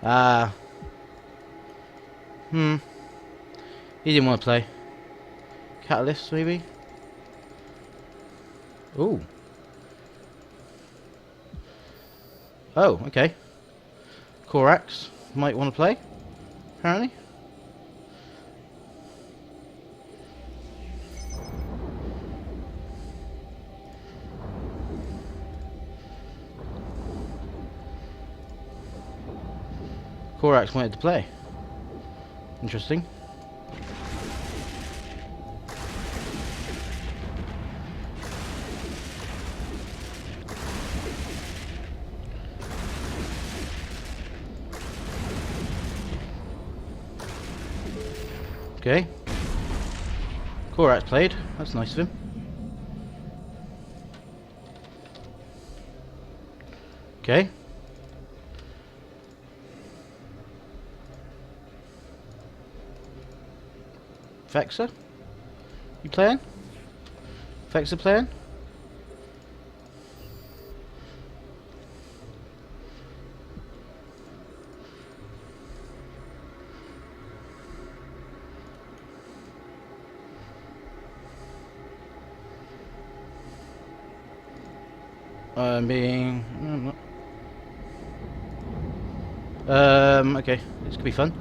Ah. He didn't want to play. Catalyst, maybe? Ooh. Oh, okay. Corax might want to play, apparently. Corax wanted to play. Interesting. Okay. Korax played. That's nice of him. Okay. Vexa? You playing? Vexa playing? Being... okay. This could be fun.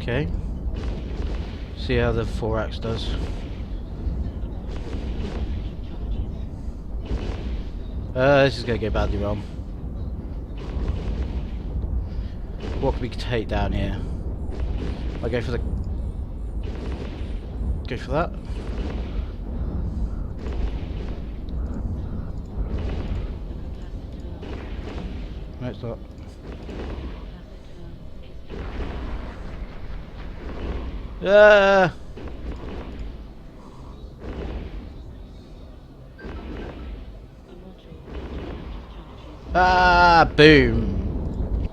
Okay. See how the 4-axe does. This is gonna go badly wrong. What can we take down here? I go for the... Go for that. No, it's not. Boom.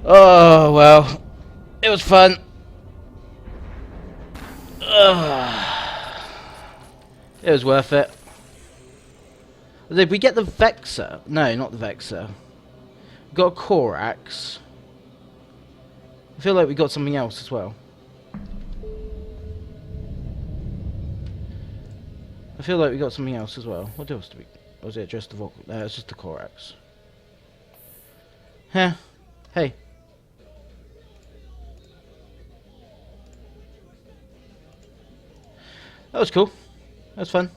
Oh, well. It was fun. It was worth it. Did we get the Vexa? No, not the Vexa. We got a Corax. I feel like we got something else as well. I feel like we got something else as well. What else do we... Or was it just the Volk? No, it's just the Corax. Huh. Hey. That was cool. That was fun.